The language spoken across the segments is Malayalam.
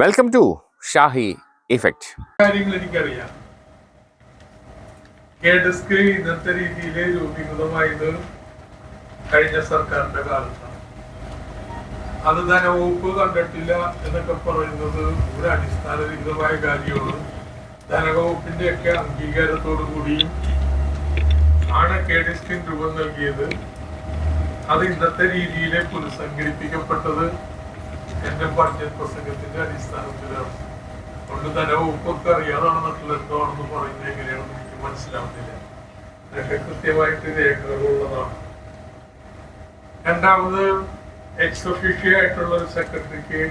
Welcome to Shahi effect. കാര്യങ്ങൾ എനിക്കറിയാം. കെ-ഡെസ്ക് ഇന്നത്തെ രീതിയിൽ രൂപീകൃതമായത് കഴിഞ്ഞ സർക്കാരിന്റെ കാലത്താണ്. അത് ധനവകുപ്പ് കണ്ടിട്ടില്ല എന്നൊക്കെ പറയുന്നത് ഒരു അടിസ്ഥാനരഹിതമായ കാര്യമാണ്. ധനവകുപ്പിന്റെ ഒക്കെ അംഗീകാരത്തോടു കൂടിയും ആണ് കെ-ഡെസ്കിന് രൂപം നൽകിയത്. അത് ഇന്നത്തെ രീതിയിൽ പുനഃസംഘടിപ്പിക്കപ്പെട്ടത് എന്റെ ബഡ്ജറ്റ് പ്രസംഗത്തിന്റെ അടിസ്ഥാനത്തിലാണ്. അതുകൊണ്ട് ധനവകുപ്പൊക്കെ അറിയാതാണ് മറ്റുള്ള എന്താണെന്ന് പറയുന്നത് എങ്ങനെയാണെന്ന് എനിക്ക് മനസ്സിലാവുന്നില്ല. ഇതൊക്കെ കൃത്യമായിട്ട് രേഖകളുള്ളതാണ്. രണ്ടാമത് എക്സ് ഒഫീഷ്യോ ആയിട്ടുള്ള ഒരു സെക്രട്ടറിക്ക്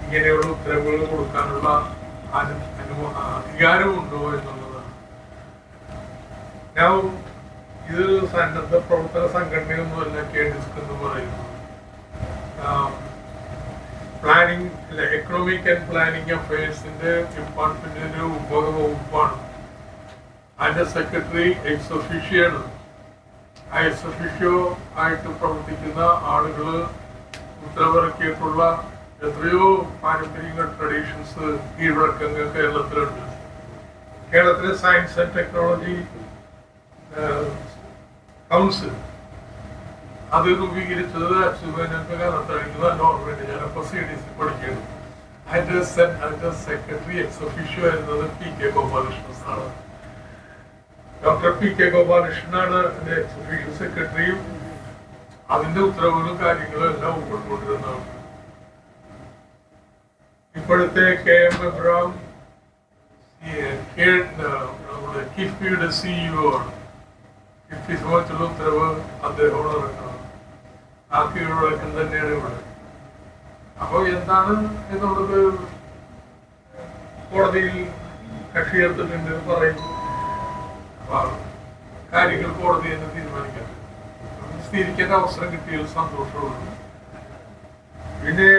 ഇങ്ങനെയുള്ള ഉത്തരവുകൾ കൊടുക്കാനുള്ള അധികാരമുണ്ടോ എന്നുള്ളതാണ്. ഞാൻ ഇത് സന്നദ്ധ പ്രവർത്തന സംഘടനയൊന്നുമല്ല കെ-ഡെസ്ക് എന്ന് പറയുന്നത്. പ്ലാനിംഗ് എക്കണോമിക് ആൻഡ് പ്ലാനിംഗ് അഫയേഴ്സിന്റെ ഡിപ്പാർട്ട്മെന്റിന്റെ ഉപവകുപ്പാണ്. അതിന്റെ സെക്രട്ടറി എക്സ് ഒഫീഷ്യോ ആണ്. ആ എക്സ് ഒഫീഷ്യോ ആയിട്ട് പ്രവർത്തിക്കുന്ന ആളുകൾ ഉത്തരവിറക്കിയിട്ടുള്ള എത്രയോ പാരമ്പര്യങ്ങൾ ട്രഡീഷൻസ് കീഴ്വഴക്കങ്ങൾ കേരളത്തിലുണ്ട്. കേരളത്തിലെ സയൻസ് ആൻഡ് ടെക്നോളജി കൗൺസിൽ അത് രൂപീകരിച്ചത് അച്യുതന്റെ കാലത്തായിരിക്കുന്ന നോർവേഡ്. ഞാനപ്പോ CDC പഠിക്കുന്നു. അതിന്റെ സെക്രട്ടറി എക്സ് ഒഫീഷ്യോ ആയിരുന്നത് P.K. ഗോപാലകൃഷ്ണനാണ്. Doctor P.K. ഗോപാലകൃഷ്ണനാണ് എന്റെ എക്സ് ഒഫീഷ്യോ സെക്രട്ടറിയും. അതിന്റെ ഉത്തരവുകളും കാര്യങ്ങളും എല്ലാം ഉൾക്കൊണ്ടിരുന്നതാണ്. ഇപ്പോഴത്തെ KM എബ്രഹാം കിഫ്ബിയുടെ CEO ആണ്. കിഫ്ബി സംബന്ധിച്ചുള്ള ഉത്തരവ് അദ്ദേഹത്തോട് ഇറക്കണം. ആ കീഴ്വഴക്കം തന്നെയാണ് ഇവിടെ. അപ്പൊ എന്താണ് എന്നുള്ളത് കോടതിയിൽ കക്ഷിയെടുത്തിട്ടുണ്ട് പറയും. കാര്യങ്ങൾ കോടതി തന്നെ തീരുമാനിക്കാം. സ്ഥിരിക്കേണ്ട അവസരം കിട്ടിയതിൽ സന്തോഷമുള്ളൂ. പിന്നെ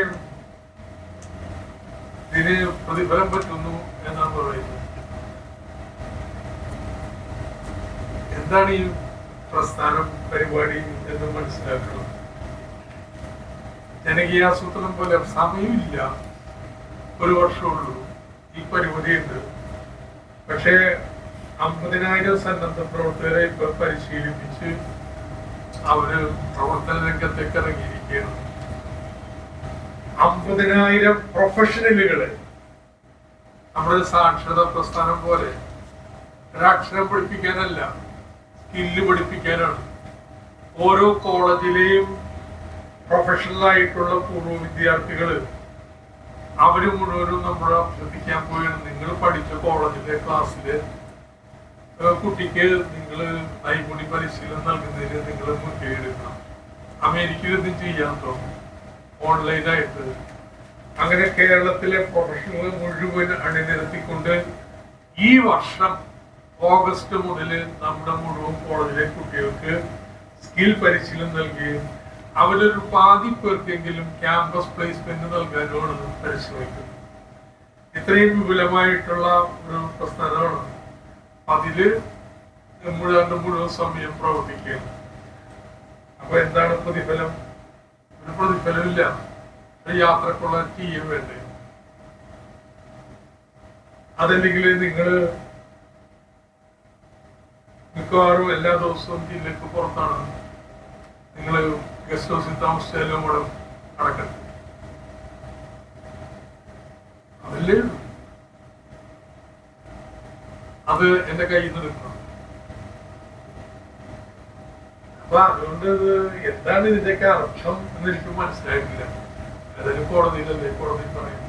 ഇതിന് പ്രതിഫലം പറ്റുന്നു എന്നാണ് പറയുന്നത്. എന്താണ് ഈ പ്രസ്ഥാനം പരിപാടി എന്ന് മനസ്സിലാക്കണം. ജനകീയാസൂത്രണം പോലെ സമയമില്ല, ഒരു വർഷമുള്ളൂ, ഈ പരിമിതിയുണ്ട്. പക്ഷേ 50,000 സന്നദ്ധ പ്രവർത്തകരെ ഇപ്പൊ പരിശീലിപ്പിച്ച് അവര് പ്രവർത്തന രംഗത്തേക്ക് ഇറങ്ങിയിരിക്കുകയാണ്. 50,000 പ്രൊഫഷണലുകള്. നമ്മുടെ സാക്ഷരതാ പ്രസ്ഥാനം പോലെ ഒരക്ഷരം പഠിപ്പിക്കാനല്ല, സ്കില്ല് പഠിപ്പിക്കാനാണ്. ഓരോ കോളേജിലെയും പ്രൊഫഷണൽ ആയിട്ടുള്ള പൂർവ്വ വിദ്യാർത്ഥികള് അവര് മുഴുവനും നമ്മൾ അഭ്യർത്ഥിക്കാൻ പോവുകയാണ്. നിങ്ങൾ പഠിച്ച കോളേജിലെ ക്ലാസ്സില് കുട്ടിക്ക് നിങ്ങൾ നൈപുണ്യ പരിശീലനം നൽകുന്നതിന് നിങ്ങൾ മുൻകൈ എടുക്കണം. അമേരിക്കയിൽ ഇത് ചെയ്യാൻ തോന്നും ഓൺലൈനായിട്ട്. അങ്ങനെ കേരളത്തിലെ പ്രൊഫഷണൽ മുഴുവൻ അണിനിരത്തിക്കൊണ്ട് ഈ വർഷം ഓഗസ്റ്റ് മുതൽ നമ്മുടെ മുഴുവൻ കോളേജിലെ കുട്ടികൾക്ക് സ്കിൽ പരിശീലനം നൽകുകയും അവരൊരു പാതി പേർക്കെങ്കിലും ക്യാമ്പസ് പ്ലേസ്മെന്റ് നൽകാനുമാണ് പരിശ്രമിക്കുന്നത്. ഇത്രയും വിപുലമായിട്ടുള്ള ഒരു പ്രസ്ഥാനമാണ്. അതില് മുഴുവൻ സമയം പ്രവർത്തിക്കുകയാണ്. അപ്പൊ എന്താണ് പ്രതിഫലം? ഒരു പ്രതിഫലമില്ല. ഒരു യാത്രക്കുള്ള ടീം വേണ്ടേ? അതല്ലെങ്കിൽ നിങ്ങള് മിക്കവാറും എല്ലാ ദിവസവും ജില്ലക്ക് പുറത്താണ്. നിങ്ങള് ഗസ്റ്റ് ഹൗസിൽ താമസിച്ചാലും കൂടെ നടക്കട്ടെ. അതല്ലേ അത് എന്റെ കയ്യിൽ നിന്ന് എടുക്കണം. അപ്പൊ അതുകൊണ്ട് എന്താണ് ഇതിന്റെയൊക്കെ അർത്ഥം എന്ന് എനിക്ക് മനസ്സിലായിട്ടില്ല. ഏതായാലും കോടതിയിലല്ലേ, കോടതി പറയും.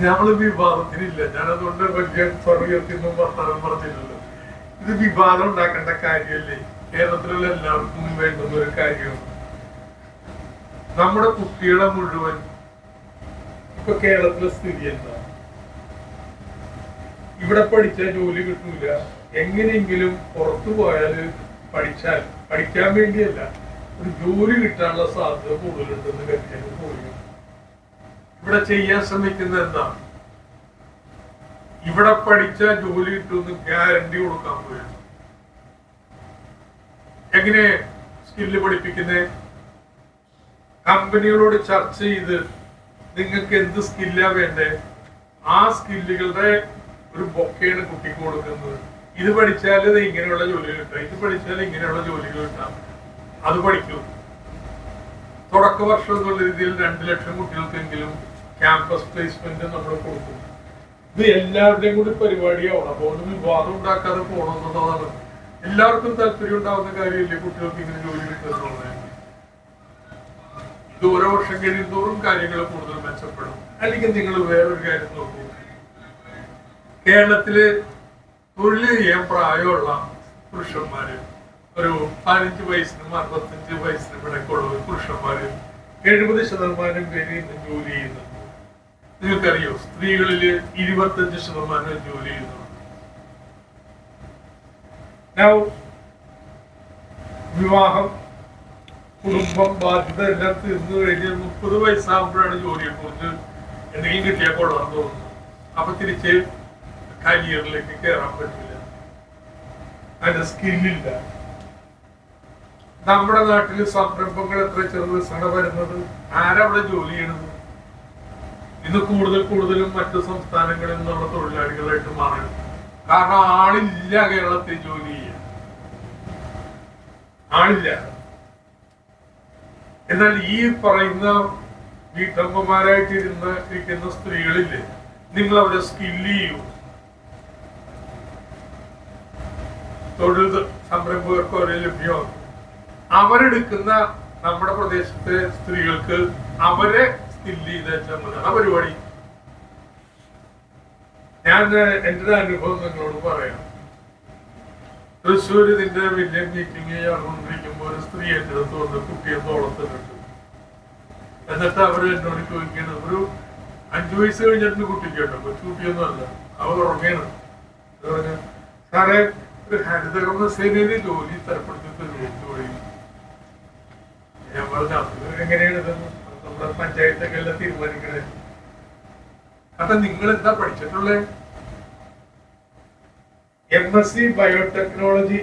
ഞമ്മള് വിവാദത്തിനില്ല. ഞാനതുകൊണ്ട് വലിയ സ്വർഗീയത്തിനും വർത്തമാനം പറഞ്ഞില്ലല്ലോ. ഇത് വിവാദം ഉണ്ടാക്കേണ്ട കാര്യമല്ലേ? കേരളത്തിലുള്ള എല്ലാവർക്കും വേണ്ടുന്ന ഒരു കാര്യമാണ്. നമ്മുടെ കുട്ടികളെ മുഴുവൻ ഇപ്പൊ കേരളത്തിലെ സ്ഥിതി എന്താ? ഇവിടെ പഠിച്ചാൽ ജോലി കിട്ടൂല. എങ്ങനെയെങ്കിലും പുറത്തു പോയാല് പഠിക്കാൻ വേണ്ടിയല്ല, ഒരു ജോലി കിട്ടാനുള്ള സാധ്യത കൂടുതലുണ്ടെന്ന് കരുതിയാണ് പോയി. ഇവിടെ ചെയ്യാൻ ശ്രമിക്കുന്നത് എന്താണ്? ഇവിടെ പഠിച്ചാൽ ജോലി കിട്ടുമെന്ന് ഗ്യാരണ്ടി കൊടുക്കാൻ പോയാണ്. എങ്ങനെ സ്കില്ല് പഠിപ്പിക്കുന്നത്? കമ്പനികളോട് ചർച്ച ചെയ്ത് നിങ്ങൾക്ക് എന്ത് സ്കില്ലാ വേണ്ടേ, ആ സ്കില്ലുകളുടെ ഒരു ബൊക്കെയാണ് കുട്ടിക്ക് കൊടുക്കുന്നത്. ഇത് പഠിച്ചാൽ ഇത് ഇങ്ങനെയുള്ള ജോലികൾ കിട്ടാം, ഇത് പഠിച്ചാൽ ഇങ്ങനെയുള്ള ജോലികൾ കിട്ടാം, അത് പഠിക്കും. തുടക്ക വർഷം എന്നുള്ള രീതിയിൽ 2 ലക്ഷം കുട്ടികൾക്കെങ്കിലും ക്യാമ്പസ് പ്ലേസ്മെന്റ് നമ്മൾ കൊടുക്കും. ഇത് എല്ലാവരുടെയും കൂടി പരിപാടിയാവണം. അതുകൊണ്ട് വിവാദം ഉണ്ടാക്കാതെ പോകണമെന്നുള്ളതാണ്. എല്ലാവർക്കും താല്പര്യം ഉണ്ടാവുന്ന കാര്യമില്ലേ കുട്ടികൾക്ക് ഇങ്ങനെ ജോലി കിട്ടുന്നത്. ഇത് ഓരോ വർഷം കഴിയുന്നതോറും കാര്യങ്ങൾ കൂടുതൽ മെച്ചപ്പെടും. അല്ലെങ്കിൽ നിങ്ങൾ വേറൊരു കാര്യം നോക്കൂ, കേരളത്തില് തൊഴിൽ ചെയ്യാൻ പ്രായമുള്ള പുരുഷന്മാര് ഒരു 15 വയസ്സിനും 65 വയസ്സിനും ഇടയ്ക്കുള്ള പുരുഷന്മാര് 70% പേര് ഇന്ന് ജോലി ചെയ്യുന്നുണ്ട്. നിങ്ങൾക്കറിയോ, സ്ത്രീകളില് 25% ജോലി ചെയ്യുന്നുണ്ട്. വിവാഹം, കുടുംബം, ബാധ്യത എല്ലാം തീർന്നു കഴിഞ്ഞ് 30 വയസ്സാകുമ്പോഴാണ് ജോലിയെ കുറിച്ച് എന്തെങ്കിലും കിട്ടിയാൽ കൊള്ളാൻ തോന്നുന്നു. അപ്പൊ തിരിച്ച് കരിയറിലേക്ക് കയറാൻ പറ്റില്ല, അതിന്റെ സ്കില്ലില്ല. നമ്മുടെ നാട്ടില് സംരംഭങ്ങൾ എത്ര ചെറുതാണ് വരുന്നത്, ആരവിടെ ജോലി ചെയ്യണത്? ഇന്ന് കൂടുതലും മറ്റു സംസ്ഥാനങ്ങളിൽ നിന്നുള്ള തൊഴിലാളികളായിട്ട് മാറണം. കാരണം ആളില്ല കേരളത്തിൽ ജോലി ചെയ്യാൻ, ആളില്ല. എന്നാൽ ഈ പറയുന്ന വീട്ടമ്മമാരായിട്ട് ഇരിക്കുന്ന സ്ത്രീകളില്ലേ, നിങ്ങൾ അവരെ സ്കില്ല് ചെയ്യൂ. തൊഴിൽ സംരംഭകർക്ക് അവരെ ലഭ്യമാക്കും. അവരെടുക്കുന്ന നമ്മുടെ പ്രദേശത്തെ സ്ത്രീകൾക്ക് അവരെ സ്കില്ല് ചെയ്ത് വെച്ചാൽ മതി. ആ പരിപാടി ഞാൻ എന്റെ അനുഭവം നിങ്ങളോട് പറയാം. തൃശ്ശൂർ ഇതിന്റെ വലിയ മീറ്റിംഗ് നടന്നുകൊണ്ടിരിക്കുമ്പോ ഒരു സ്ത്രീ എന്റെ അടുത്ത് കൊണ്ട് കുട്ടിയെ തോളത്തിട്ടുണ്ട്. എന്നിട്ട് അവര് എന്നോട് ചോദിക്കണം, ഒരു 5 വയസ്സ് കഴിഞ്ഞിട്ട് കുട്ടിക്ക് കേട്ടോ, കൊച്ചുകുട്ടിയൊന്നും അല്ല, അവർ ഉറങ്ങാണ്. സാറേ, ഒരു ഹരിതകർമ്മ സേനയില് ജോലി തരപ്പെടുത്തി ജോലി. ഞാൻ പറഞ്ഞ അത് എങ്ങനെയാണ് ഇതെന്ന് നമ്മുടെ പഞ്ചായത്തൊക്കെ എല്ലാം തീരുമാനിക്കണേ. അപ്പൊ നിങ്ങൾ എന്താ പഠിച്ചിട്ടുള്ളേ? MSc ബയോടെക്നോളജി,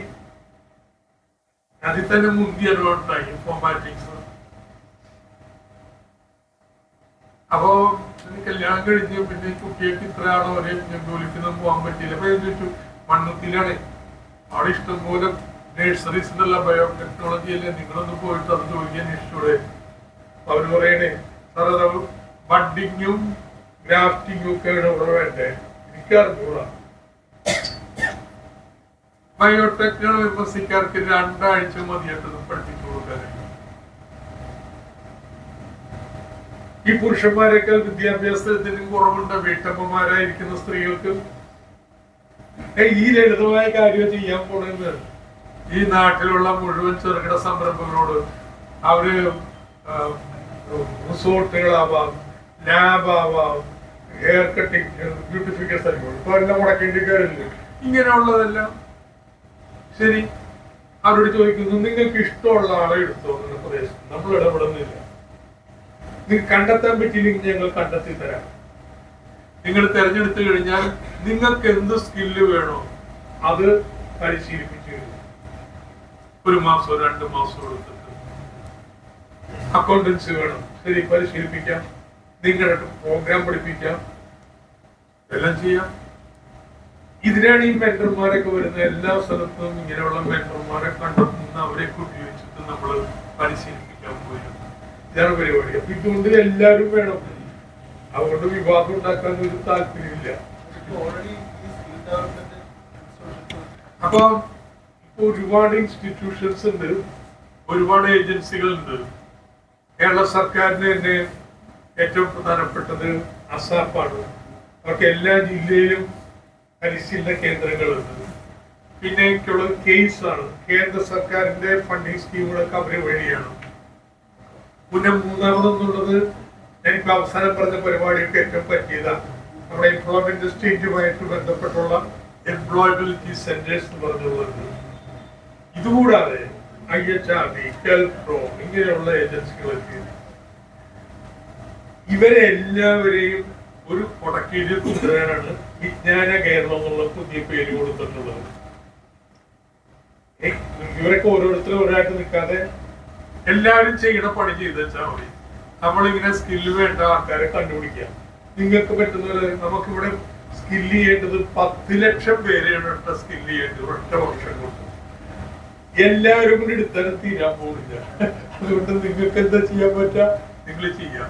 അതിൽ തന്നെ മുന്തിയതുകൊണ്ടായി ഇൻഫോർമാറ്റിക്സ്. അപ്പോ കല്യാണം കഴിഞ്ഞ് പിന്നെ കുട്ടികൾക്ക് ഇത്രയാണോ ഒരേ ജോലിക്കൊന്നും പോകാൻ പറ്റിയില്ല. അപ്പൊ ഞാൻ ചോദിച്ചു, മണ്ണുത്തിലാണ് അവിടെ ഇഷ്ടംപോലെ നഴ്സറീസിനുള്ള ബയോടെക്നോളജി അല്ലേ, നിങ്ങളൊന്ന് പോയിട്ട് അത് ജോലി അന്വേഷിച്ചൂടെ? അവര് പറയണേ, സാർ അത് ബഡിങ്ങും ഗ്രാഫ്റ്റിങ്ങും ഒക്കെയാണ് ഇവിടെ വേണ്ടേ. എനിക്കറിഞ്ഞൂടാ. ബയോടെക്നോളജി MScക്കാർക്ക് 2 ആഴ്ച മതിയായിട്ടത് പഠിപ്പിച്ചു കൊടുക്കാനായി. ഈ പുരുഷന്മാരെക്കാൾ വിദ്യാഭ്യാസത്തിനും കുറവുണ്ട് വീട്ടമ്മമാരായിരിക്കുന്ന സ്ത്രീകൾക്ക്. ഈ ലളിതമായ കാര്യം ചെയ്യാൻ പോണെന്ന് ഈ നാട്ടിലുള്ള മുഴുവൻ ചെറുകിട സംരംഭങ്ങളോട് അവര് റിസോർട്ടുകളാവാം, ലാബാവാം, ഹെയർ കട്ടിങ്, ബ്യൂട്ടിഫിക്കേഷൻ സർവീസ്, ഇപ്പൊ എല്ലാം മുടക്കേണ്ടി കാര്യമില്ല. ഇങ്ങനെയുള്ളതെല്ലാം ശരി. അവരോട് ചോദിക്കുന്നു, നിങ്ങൾക്ക് ഇഷ്ടമുള്ള ആളെ എടുത്തോ എന്ന പ്രദേശം, നമ്മൾ ഇടപെടുന്നില്ല. നിങ്ങൾക്ക് കണ്ടെത്താൻ പറ്റിയില്ലെങ്കിൽ ഞങ്ങൾ കണ്ടെത്തി തരാം. നിങ്ങൾ തെരഞ്ഞെടുത്തു കഴിഞ്ഞാൽ നിങ്ങൾക്ക് എന്ത് സ്കില്ല് വേണോ അത് പരിശീലിപ്പിച്ചു തരും. 1 മാസമോ 2 മാസമോ എടുത്തിട്ട്. അക്കൗണ്ടൻസി വേണം, ശരി, പരിശീലിപ്പിക്കാം. നിങ്ങളുടെ പ്രോഗ്രാം പഠിപ്പിക്കാം, എല്ലാം ചെയ്യാം. ഇതിനാണ് ഈ മെന്റർമാരൊക്കെ വരുന്നത്. എല്ലാ സ്ഥലത്തും ഇങ്ങനെയുള്ള മെന്റർമാരെ കണ്ടെത്തുന്ന അവരെയൊക്കെ ഉപയോഗിച്ചിട്ട് നമ്മൾ പരിശീലിപ്പിക്കാൻ പോയിരുന്നു. ഇതാണ് പരിപാടി. അപ്പൊ ഇതുകൊണ്ട് എല്ലാവരും വേണം. അതുകൊണ്ട് വിവാദം ഉണ്ടാക്കാൻ ഒരു താല്പര്യമില്ല. അപ്പൊ ഇപ്പൊ ഒരുപാട് ഇൻസ്റ്റിറ്റ്യൂഷൻസ് ഉണ്ട്, ഒരുപാട് ഏജൻസികൾ ഉണ്ട്. കേരള സർക്കാരിന് തന്നെ ഏറ്റവും പ്രധാനപ്പെട്ടത് അസാപ്പാണ്. അവർക്ക് എല്ലാ ജില്ലയിലും പരിശീലന കേന്ദ്രങ്ങളുണ്ട്. പിന്നെ എനിക്കുള്ളത് കേസാണ്. കേന്ദ്ര സർക്കാരിന്റെ ഫണ്ടിങ് സ്കീമുകളൊക്കെ അവര് വഴിയാണ്. പിന്നെ മൂന്നാമതെന്നുള്ളത് ഞാനിപ്പോ അവസാനം പറഞ്ഞ പരിപാടിയൊക്കെ ഏറ്റവും പറ്റിയതാണ്. നമ്മുടെ എംപ്ലോയ്മെന്റ് സ്റ്റേറ്റുമായിട്ട് ബന്ധപ്പെട്ടുള്ള എംപ്ലോയബിലിറ്റി സെന്റേഴ്സ് എന്ന് പറഞ്ഞുള്ളത്. ഇതുകൂടാതെ IHRD, കെൽപ്രോ ഇങ്ങനെയുള്ള ഏജൻസികളൊക്കെ ഇവരെ എല്ലാവരെയും ഒരു കൊടക്കീഴിൽ കൊണ്ടുവരാനാണ് വിജ്ഞാന കേരളം എന്നുള്ള പുതിയ പേര് കൊടുത്തിട്ടുള്ളത്. ഇവരൊക്കെ ഓരോരുത്തരും ഒരായിട്ട് നിൽക്കാതെ എല്ലാവരും ചെയ്യണ പണി ചെയ്ത് വെച്ചാൽ മതി. നമ്മളിങ്ങനെ സ്കില്ല് വേണ്ട ആൾക്കാരെ കണ്ടുപിടിക്കുക. നിങ്ങൾക്ക് പറ്റുന്നവരെ നമുക്കിവിടെ സ്കില്ല് ചെയ്യേണ്ടത് 10 ലക്ഷം പേരെയാണ് സ്കില്ല് ചെയ്യേണ്ടത് ഒറ്റ വർഷം കൊണ്ട്. എല്ലാവരും കൂടി എടുത്താലും തീരാൻ പോകുന്നില്ല. അതുകൊണ്ട് നിങ്ങൾക്ക് എന്താ ചെയ്യാൻ പറ്റുക നിങ്ങൾ ചെയ്യാം.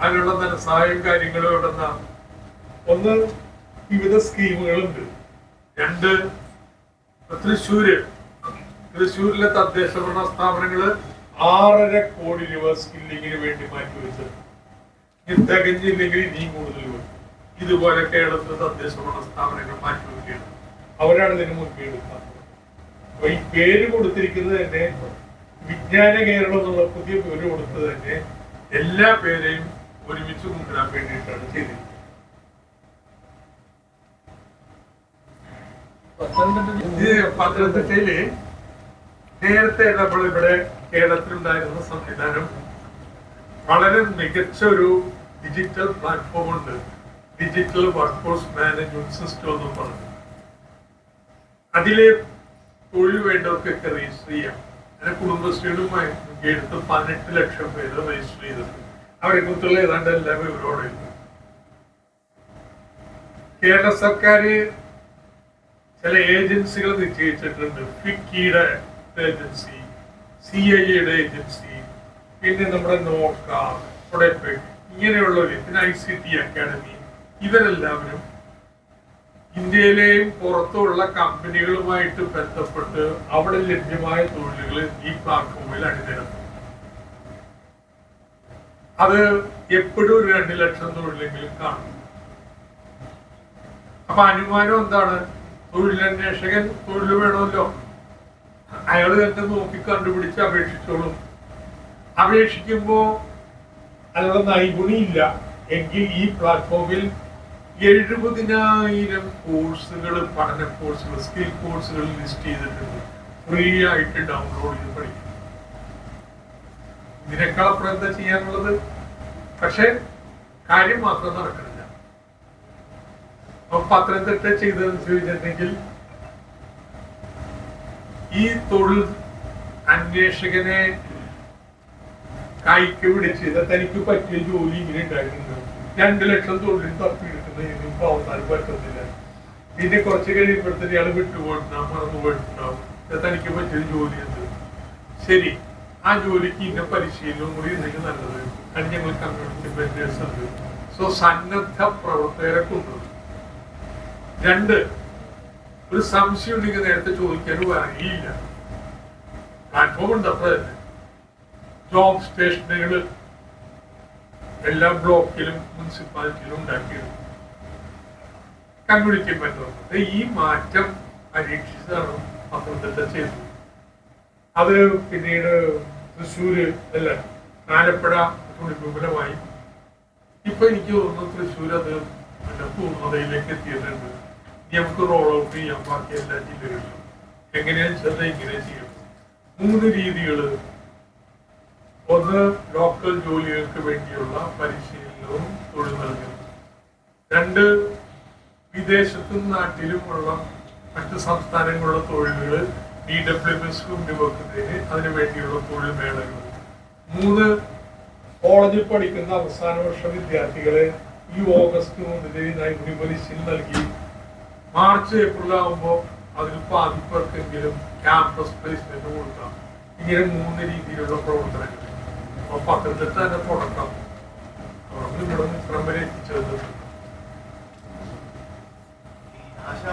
അതിനുള്ള ധനസഹായം കാര്യങ്ങളും എവിടെന്ന ഒന്ന് വിവിധ സ്കീമുകളുണ്ട്. 2 തൃശ്ശൂരിലെ തദ്ദേശ ഭരണ സ്ഥാപനങ്ങള് 6.5 കോടി രൂപ സ്കില്ലിങ്ങിന് വേണ്ടി മാറ്റിവെച്ചത്. ഇത് തികഞ്ഞില്ലെങ്കിൽ ഇനിയും കൂടുതൽ വരും. ഇതുപോലെ കേരളത്തിലെ തദ്ദേശ ഭരണ സ്ഥാപനങ്ങൾ മാറ്റിവെക്കുകയാണ്. അവരാണ് ഇതിന് മുൻകൈ എടുക്കുന്നത്. അപ്പൊ ഈ പേര് കൊടുത്തിരിക്കുന്നത് തന്നെ വിജ്ഞാന കേരളം എന്നുള്ള പുതിയ പേര് കൊടുത്തത് തന്നെ എല്ലാ പേരെയും ഒരുമിച്ച് കൊണ്ടുവരാൻ വേണ്ടിയിട്ടാണ് ചെയ്തിരിക്കുന്നത്. പത്തനംതിട്ടയില് നേരത്തെ നമ്മൾ ഇവിടെ കേരളത്തിലുണ്ടായിരുന്ന സംവിധാനം വളരെ മികച്ച ഒരു ഡിജിറ്റൽ പ്ലാറ്റ്ഫോം ഉണ്ട്. Digital work force management system എന്ന് പറഞ്ഞു. അതിലെ തൊഴിൽ വേണ്ടവർക്കൊക്കെ രജിസ്റ്റർ ചെയ്യാം. അങ്ങനെ കുടുംബശ്രീകളുമായി എടുത്ത് 18 ലക്ഷം പേര് രജിസ്റ്റർ ചെയ്തിട്ടുണ്ട്. അവരെ കുറിച്ചുള്ള ഏതാണ്ട് എല്ലാ വിവരവും കേരള സർക്കാർ ചില ഏജൻസികൾ നിശ്ചയിച്ചിട്ടുണ്ട്. ഫിക്കിയുടെ ഏജൻസി, CIAയുടെ ഏജൻസി, പിന്നെ നമ്മുടെ നോക്ക, ഇങ്ങനെയുള്ളവര്, പിന്നെ ICT അക്കാഡമി, ഇവരെല്ലാവരും ഇന്ത്യയിലെയും പുറത്തുള്ള കമ്പനികളുമായിട്ട് ബന്ധപ്പെട്ട് അവിടെ ലഭ്യമായ തൊഴിലുകൾ ഈ പ്ലാറ്റ്ഫോമിൽ അണിനിരത്തും. അത് എപ്പോഴും ഒരു 2 ലക്ഷം തൊഴിലെങ്കിലും കാണും. അപ്പൊ അനുമാനം എന്താണ്? തൊഴിലന്വേഷകൻ തൊഴിൽ വേണമല്ലോ, അയാൾ തന്നെ നോക്കി കണ്ടുപിടിച്ച് അപേക്ഷിച്ചോളും. അപേക്ഷിക്കുമ്പോ അതിനുള്ള നൈപുണ്യമില്ല എങ്കിൽ ഈ പ്ലാറ്റ്ഫോമിൽ 70,000 കോഴ്സുകൾ, പഠന കോഴ്സുകൾ, സ്കിൽ കോഴ്സുകൾ ലിസ്റ്റ് ചെയ്തിട്ടുണ്ട്. ഫ്രീ ആയിട്ട് ഡൗൺലോഡ് ചെയ്ത് പഠിക്കും. ഇതിനേക്കാൾ അപ്പുറം എന്താ ചെയ്യാനുള്ളത്? പക്ഷെ കാര്യം മാത്രം നടക്കണില്ല. അപ്പൊ പത്തനംതിട്ട ചെയ്തതെന്ന് ചോദിച്ചിട്ടുണ്ടെങ്കിൽ ഈ തൊഴിൽ അന്വേഷകനെ കൈക്ക് പിടിച്ച് തനിക്ക് പറ്റിയ ജോലി ഇങ്ങനെ ഉണ്ടായിട്ടുണ്ട്, 2 ലക്ഷം തൊഴിൽ തപ്പിയെടുക്കുന്നത് ഇനിയിപ്പോ അവസാനം പറ്റുന്നില്ല. പിന്നെ കുറച്ച് കഴിയുമ്പോഴത്തേക്ക് ഇയാൾ വിട്ടുപോയിട്ടുണ്ടാവും, മറന്നു പോയിട്ടുണ്ടാവും. തനിക്ക് പറ്റിയ ജോലി എന്ത്? ശരി, ആ ജോലിക്ക് ഇന്ന പരിശീലനവും കൂടി ഉണ്ടെങ്കിൽ നല്ലത്. കാരണം ഞങ്ങൾ കമ്മ്യൂണിറ്റി മെമ്പേഴ്സ് ഉണ്ട്. സോ സന്നദ്ധ പ്രവർത്തകരെ കൊണ്ടുവരും. 2, ഒരു സംശയം ഉണ്ടെങ്കിൽ നേരത്തെ ചോദിക്കാനും അറിയില്ല. പ്ലാറ്റ്ഫോം ഉണ്ട്. അത്ര തന്നെ ജോബ് സ്റ്റേഷനുകൾ എല്ലാ ബ്ലോക്കിലും മുനിസിപ്പാലിറ്റിയിലും ഉണ്ടാക്കിയെടുക്കും. കമ്മ്യൂണിറ്റി പറ്റുന്നത് ഈ മാറ്റം പരീക്ഷിച്ചാണ് പത്തനംതിട്ട ചെയ്തത്. അത് പിന്നീട് തൃശ്ശൂര് അല്ല ആലപ്പുഴ വിപുലമായി. ഇപ്പൊ എനിക്ക് തോന്നുന്നു തൃശ്ശൂർ അത് പൂർണ്ണതയിലേക്ക് എത്തിയിട്ടുണ്ട്. നമുക്ക് റോൾ ഔട്ട് ചെയ്യാൻ ബാക്കി എല്ലാ ജില്ലകളിലും. എങ്ങനെയാണെന്ന് വെച്ചാൽ ഇങ്ങനെ ചെയ്യണം. 3 രീതികള്. ഒന്ന്, ലോക്കൽ ജോലികൾക്ക് വേണ്ടിയുള്ള പരിശീലനവും തൊഴിൽ നൽകുന്നു. 2, വിദേശത്തും നാട്ടിലുമുള്ള മറ്റ് സംസ്ഥാനങ്ങളിലുള്ള തൊഴിലുകൾ DWS കൊണ്ടുവെക്കുന്നതിന് അതിനു വേണ്ടിയുള്ള തൊഴിൽ മേളകൾ. 3, കോളേജിൽ പഠിക്കുന്ന അവസാന വർഷ വിദ്യാർത്ഥികളെ ഈ ഓഗസ്റ്റ് മുതൽ നൈപുണ്യ പരിശീലനം നൽകി മാർച്ച് ഏപ്രിൽ ആകുമ്പോൾ അതിൽ പാതിപ്പേർക്കെങ്കിലും ക്യാമ്പസ് പ്ലേസ്മെന്റ് കൊടുക്കാം. ഇങ്ങനെ 3 രീതിയിലുള്ള പ്രവർത്തനങ്ങൾ. അപ്പൊ പത്തനംതിട്ട തന്നെ തുടക്കം ഇവിടെ ഇത്രം വരെ എത്തിച്ചത്.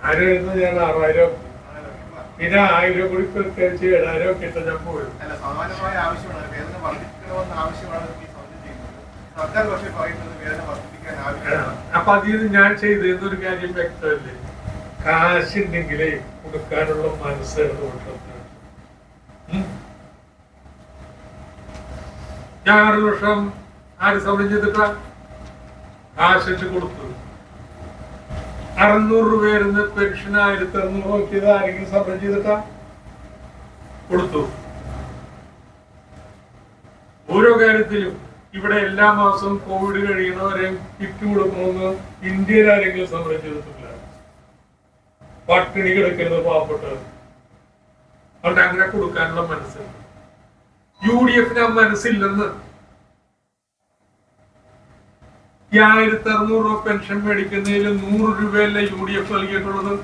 ആരും ഞാൻ 6,000, പിന്നെ 1,000 കൂടി പ്രത്യേകിച്ച് 7,000 ഒക്കെ ഇട്ട് ഞാൻ പോയത്. അപ്പൊ അതിൽ ഞാൻ ചെയ്തതെന്നൊരു കാര്യം വ്യക്തമല്ലേ? കാശുണ്ടെങ്കിലേ കൊടുക്കാനുള്ള മനസ്സായിരുന്നു. ഞാൻ 6 വർഷം ആര് സമരം ചെയ്തിട്ടാ കാശിട്ട് കൊടുത്തു. 600 രൂപയായിരുന്നു പെൻഷൻ. 1,600 നോക്കിയത് ആരെങ്കിലും സമരം ചെയ്തിട്ടാ കൊടുത്തു. ഓരോ കാര്യത്തിലും ഇവിടെ എല്ലാ മാസവും കോവിഡ് കഴിയുന്നവരെ കിറ്റ് കൊടുക്കണമെന്ന് ഇന്ത്യയിൽ ആരെങ്കിലും സമരം ചെയ്തിട്ടില്ല. പട്ടിണി കിടക്കുന്നത് പാവപ്പെട്ടവർ. അതുകൊണ്ട് അങ്ങനെ കൊടുക്കാനുള്ള മനസ്സുണ്ട്. UDF ആ മനസ്സില്ലെന്ന്. ഈ 1600 രൂപ പെൻഷൻ മേടിക്കുന്നതിൽ 100 രൂപയല്ലേ UDF നൽകിയിട്ടുള്ളത്.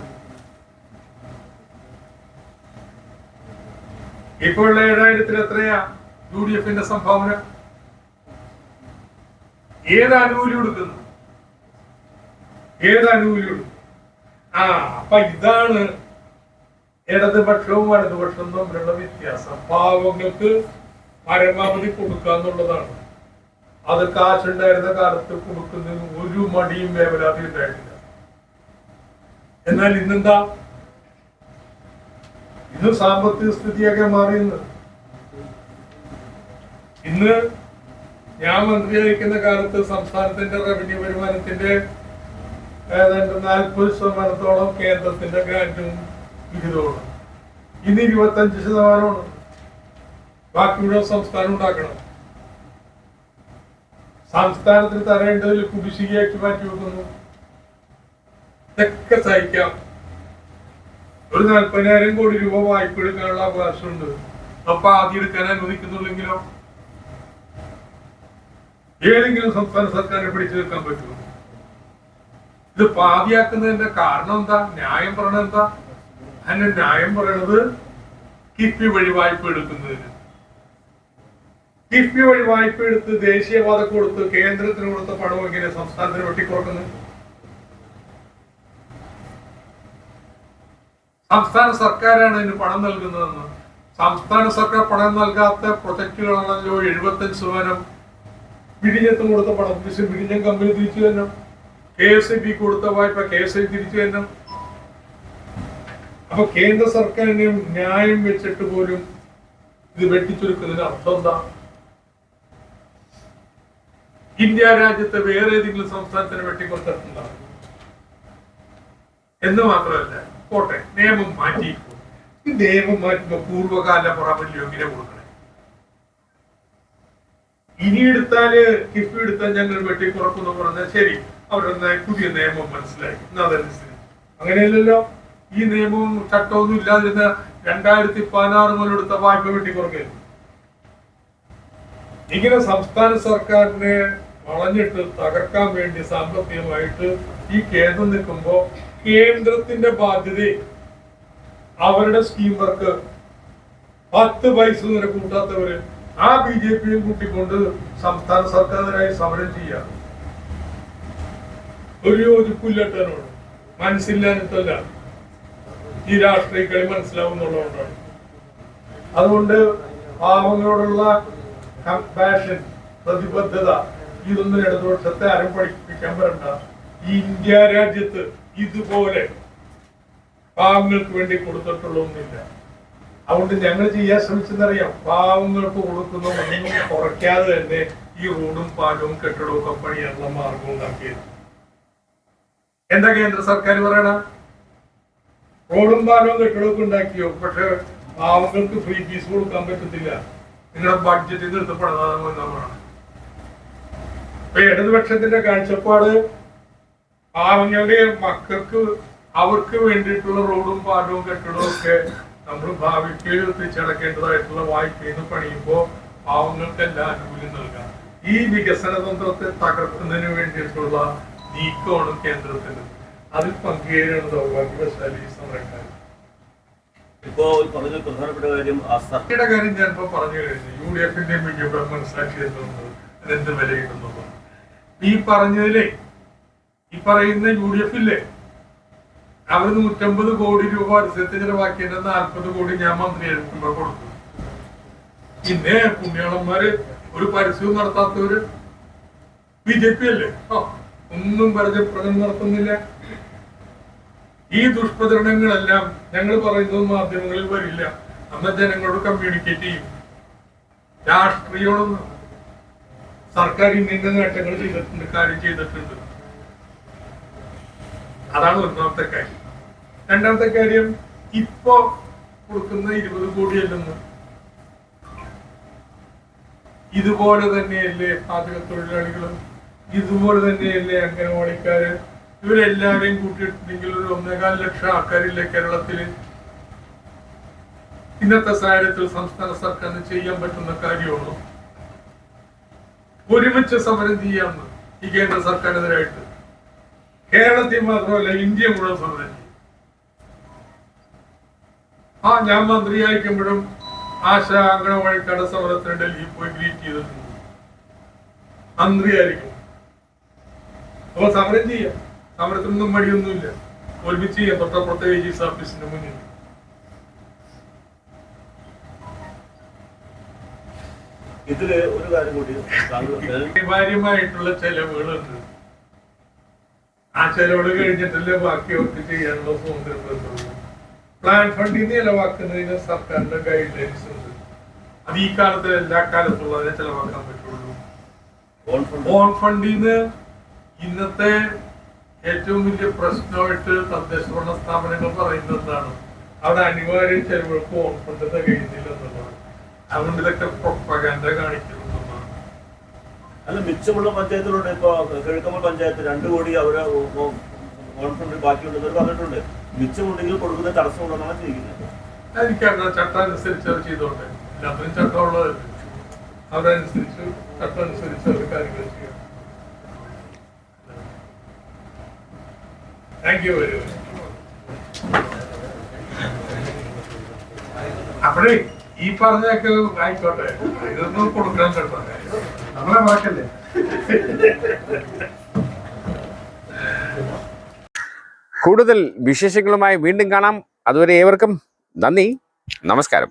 ഇപ്പോഴുള്ള 7000-ൽ എത്രയാ UDF സംഭാവന? ഏത് ആനുകൂല്യം എടുക്കുന്നു? അപ്പൊ ഇതാണ് ഇടതുപക്ഷവും വലതുപക്ഷവും തമ്മിലുള്ള വ്യത്യാസം. പാവങ്ങൾക്ക് പരമാവധി കൊടുക്കുക എന്നുള്ളതാണ്. അത് കാശുണ്ടായിരുന്ന കാലത്ത് കൊടുക്കുന്നതിന് ഒരു മടിയും വേവലാതി ഉണ്ടായിട്ടില്ല. എന്നാൽ ഇന്നെന്താ? ഇന്ന് സാമ്പത്തിക സ്ഥിതിയൊക്കെ മാറിയെന്ന്. ഇന്ന് ഞാൻ മന്ത്രിയായിരിക്കുന്ന കാലത്ത് സംസ്ഥാനത്തിന്റെ റവന്യൂ വരുമാനത്തിന്റെ ഏതാണ്ട് 40% കേന്ദ്രത്തിന്റെ ഗ്രാന്റും വിഹിതമാണ്. ഇന്ന് 25%. ബാക്കിയുള്ള സംസ്ഥാനം ഉണ്ടാക്കണം. സംസ്ഥാനത്തിന് തരേണ്ടതിൽ കുടിശ്ശികയാക്കി മാറ്റി വെക്കുന്നു. ഇതൊക്കെ സഹിക്കാം. ഒരു 40,000 കോടി രൂപ വായ്പ എടുക്കാനുള്ള അവകാശമുണ്ട്. അപ്പൊ ആദ്യം എടുക്കാൻ അനുവദിക്കുന്നുള്ളെങ്കിലോ ഏതെങ്കിലും സംസ്ഥാന സർക്കാരിനെ പിടിച്ചു വെക്കാൻ പറ്റുമോ? ഇത് പാതിയാക്കുന്നതിന്റെ കാരണം എന്താ? ന്യായം പറയണത് എന്താ? അതിന്റെ ന്യായം പറയണത് കിഫ്ബി വഴി വായ്പ എടുക്കുന്നതിന്. കിഫ്ബി വഴി വായ്പ എടുത്ത് ദേശീയപാത കൊടുത്ത് കേന്ദ്രത്തിന് കൊടുത്ത പണം എങ്ങനെ സംസ്ഥാനത്തിന് വെട്ടിക്കുറക്കുന്നു? സംസ്ഥാന സർക്കാരാണ് ഇതിന് പണം നൽകുന്നതെന്ന്. സംസ്ഥാന സർക്കാർ പണം നൽകാത്ത പ്രൊജക്ടുകളാണല്ലോ 75% വിഴിഞ്ഞത്തിന് കൊടുത്ത പണം. വിഴിഞ്ഞം കമ്പനി തിരിച്ചു തന്നെ. KSIB കൊടുത്ത വായ്പ KSI തിരിച്ചു തന്നെ. അപ്പൊ കേന്ദ്ര സർക്കാരിന് ന്യായം വെച്ചിട്ട് പോലും ഇത് വെട്ടിച്ചുരുക്കുന്നതിന് അർത്ഥം എന്താ? ഇന്ത്യ രാജ്യത്തെ വേറെ ഏതെങ്കിലും സംസ്ഥാനത്തിന് വെട്ടിക്കൊടുത്തിട്ടുണ്ടാവും എന്ന് മാത്രമല്ല. പോട്ടെ, നിയമം മാറ്റി. ഈ നിയമം മാറ്റുമ്പോ പൂർവ്വകാല പ്രാബല്യം എങ്ങനെ കൊടുക്കണേ? ഇനി എടുത്താല് കിഫ്ബി എടുത്താൽ ഞങ്ങൾ വെട്ടിക്കുറക്കുന്നു പറഞ്ഞാൽ ശരി, അവരുടെ പുതിയ നിയമം മനസ്സിലായി. അതനുസരിച്ച് അങ്ങനെയല്ലല്ലോ. ഈ നിയമവും ചട്ടമൊന്നും ഇല്ലാതിരുന്ന 2016 മുതൽ എടുത്ത വായ്പ വെട്ടിക്കുറക്കരുത്. ഇങ്ങനെ സംസ്ഥാന സർക്കാരിനെ വളഞ്ഞിട്ട് തകർക്കാൻ വേണ്ടി സാമ്പത്തികമായിട്ട് ഈ കേന്ദ്രം നിൽക്കുമ്പോ കേന്ദ്രത്തിന്റെ ബാധ്യത അവരുടെ സ്കീം വർക്ക് 10 പൈസ വരെ കൂട്ടാത്തവര് ആ BJPയും കൂട്ടിക്കൊണ്ട് സംസ്ഥാന സർക്കാരിനായി സമരം ചെയ്യാം. ഒരു യോജിപ്പില്ലാത്തവരോട് മനസ്സില്ലാഞ്ഞിട്ടല്ല, ഈ രാഷ്ട്രീയ കളി മനസ്സിലാവുന്നുള്ളതുകൊണ്ടാണ്. അതുകൊണ്ട് പാവങ്ങളോടുള്ള കമ്പാഷൻ, പ്രതിബദ്ധത, ഇതൊന്നും ഇടതുപക്ഷത്തെ ആരും പഠിപ്പിക്കാൻ വരണ്ട. ഈ ഇന്ത്യ രാജ്യത്ത് ഇതുപോലെ പാവങ്ങൾക്ക് വേണ്ടി കൊടുത്തിട്ടുള്ളതൊന്നുമില്ല. അതുകൊണ്ട് ഞങ്ങൾ ചെയ്യാൻ ശ്രമിച്ചെന്നറിയാം. പാവങ്ങൾക്ക് കൊടുക്കുന്ന ഒന്നും കുറയ്ക്കാതെ തന്നെ ഈ റോഡും പാലവും കെട്ടിടവും ഒക്കെ പണിയാനുള്ള മാർഗം ഉണ്ടാക്കിയത്. എന്താ കേന്ദ്ര സർക്കാർ പറയണ? റോഡും പാലവും കെട്ടിടമൊക്കെ ഉണ്ടാക്കിയോ, പക്ഷെ പാവങ്ങൾക്ക് ഫ്രീ ഫീസ് കൊടുക്കാൻ പറ്റത്തില്ല, നിങ്ങളുടെ ബഡ്ജറ്റിൽ നിർത്തപ്പെടാമെന്നാണ്. ഇപ്പൊ ഇടതുപക്ഷത്തിന്റെ കാഴ്ചപ്പാട് പാവങ്ങളുടെ മക്കൾക്ക് അവർക്ക് വേണ്ടിയിട്ടുള്ള റോഡും പാലവും കെട്ടിടവും ഒക്കെ നമ്മൾ ഭാവിക്ക് തിരിച്ചടക്കേണ്ടതായിട്ടുള്ള വായ്പയിൽ നിന്ന് പണിയുമ്പോ പാവങ്ങൾക്ക് എല്ലാ ആനുകൂല്യം നൽകാം. ഈ വികസന തന്ത്രത്തെ തകർക്കുന്നതിന് വേണ്ടിയിട്ടുള്ള നീക്കമാണ് കേന്ദ്രത്തിന്. അതിൽ പങ്കുചേരുന്ന ദൗർഭാഗ്യവശാലി ഈ സമരക്കാർ. ഇപ്പോ പറഞ്ഞ പ്രധാനപ്പെട്ട കാര്യം ഞാനിപ്പോ പറഞ്ഞു കഴിഞ്ഞു. UDFന്റെയും BJPയും മനസ്സിലാക്കിയതുകൊണ്ട് അതെന്ത് വിലയിടുന്നത്. ഈ പറഞ്ഞതിലെ ഈ പറയുന്ന UDF ഇല്ലേ, അവർ 150 കോടി രൂപ പരസ്യത്തിന് ചെലവാക്കിയത് 40 കോടി ഞാൻ മന്ത്രിയായിരിക്കുമ്പോ കൊടുത്തു. പിന്നെ പുണ്യാളന്മാര് ഒരു പരസ്യവും നടത്താത്തവര് BJP അല്ലേ, ഒന്നും പ്രചരണം നടത്തുന്നില്ല. ഈ ദുഷ്പ്രചരണങ്ങളെല്ലാം ഞങ്ങൾ പറയുന്നത് മാധ്യമങ്ങളിൽ വരില്ല, അന്ന് ജനങ്ങളോട് കമ്മ്യൂണിക്കേറ്റ് ചെയ്യും. രാഷ്ട്രീയമൊന്നും സർക്കാർ ഇന്ന നേട്ടങ്ങൾ ചെയ്തിട്ടുണ്ട്, കാര്യം ചെയ്തിട്ടുണ്ട്. അതാണ് ഒന്നാമത്തെ കാര്യം. രണ്ടാമത്തെ കാര്യം, ഇപ്പോ കൊടുക്കുന്ന 20 കോടിയല്ലെന്ന് ഇതുപോലെ തന്നെയല്ലേ പാചക തൊഴിലാളികളും, ഇതുപോലെ തന്നെയല്ലേ അംഗനവാടിക്കാര്, ഇവരെല്ലാവരെയും കൂട്ടിയിട്ടുണ്ടെങ്കിൽ ഒരു 1.25 ലക്ഷം ആൾക്കാരില്ലേ കേരളത്തില്. ഇന്നത്തെ സാഹചര്യത്തിൽ സംസ്ഥാന സർക്കാരിന് ചെയ്യാൻ പറ്റുന്ന കാര്യമാണ് ഒരുമിച്ച് സമരം ചെയ്യാമെന്ന് ഈ കേന്ദ്ര സർക്കാരിനെതിരായിട്ട് കേരളത്തിൽ മാത്രമല്ല ഇന്ത്യ മുഴുവൻ സമരം ചെയ്യും. ഞാൻ മന്ത്രിയായിരിക്കുമ്പോഴും ആശ അംഗനവാടിക്കാരുടെ സമരത്തിന് ഡൽഹിയിൽ പോയി ഗ്രീറ്റ് ചെയ്തിട്ടുണ്ട്. മന്ത്രിയായിരിക്കും. അപ്പൊ സമരം ചെയ്യാം. സമരത്തിനൊന്നും മടിയൊന്നുമില്ല. ഒരുമിച്ച് ചെയ്യാം. തൊട്ടപ്പുറത്തെ AG's ഓഫീസിന്റെ മുന്നിൽ. ഇതില് ഒരു കാര്യം കൂടി അനിവാര്യമായിട്ടുള്ള ചെലവുകളുണ്ട്. ആ ചെലവുകൾ കഴിഞ്ഞിട്ടല്ലേ ബാക്കിയൊക്കെ ചെയ്യാനുള്ള സ്വാതന്ത്ര്യം. പ്ലാൻ ഫണ്ടിൽ നിന്ന് ചെലവാക്കുന്നതിന് സർക്കാരിന്റെ ഗൈഡ് ലൈൻസ് ഉണ്ട്. അത് ഈ കാലത്ത് എല്ലാ കാലത്തുള്ളതിനെ ചെലവാക്കാൻ പറ്റുള്ളൂ. ഓൺ ഫണ്ടിൽ നിന്ന് ഇന്നത്തെ ഏറ്റവും വലിയ പ്രശ്നമായിട്ട് തദ്ദേശ ഭരണ സ്ഥാപനങ്ങൾ പറയുന്നത് എന്താണ്? അവിടെ അനിവാര്യ ചെലവുകൾക്ക് ഓൺ ഫണ്ട് തികയുന്നില്ല എന്നുള്ളതാണ്. അതുകൊണ്ട് ഇതൊക്കെ പ്രൊപ്പഗാൻഡ കാണിക്കുന്നതാണ്. അല്ല, മിച്ചമുള്ള പഞ്ചായത്തിലുണ്ട്. ഇപ്പൊ കിഴക്കമ്പൽ പഞ്ചായത്ത് 2 കോടി അവര് ഓൺ ഫണ്ട് ബാക്കിയുണ്ടെന്ന് പറഞ്ഞിട്ടുണ്ട്. മിച്ചമുണ്ടെങ്കിൽ കൊടുക്കുന്ന തടസ്സമുണ്ടെന്നാണ് ചെയ്യുന്നത്. എനിക്കറിയാം. ചട്ടം അനുസരിച്ച് അത് ചെയ്തോട്ടെ. എല്ലാത്തിനും ചട്ടമുള്ളതല്ലേ. അതനുസരിച്ച് ചട്ടം അനുസരിച്ച് അവർ കാര്യങ്ങൾ ചെയ്യാം. Thank you very much. അപ്പഴേ ഈ പറഞ്ഞൊക്കെ ആയിക്കോട്ടെ, ഇതൊന്നും കൊടുക്കാൻ കേട്ടോ. നമ്മളെ വാക്കല്ലേ. കൂടുതൽ വിശേഷങ്ങളുമായി വീണ്ടും കാണാം. അതുവരെ ഏവർക്കും നന്ദി, നമസ്കാരം.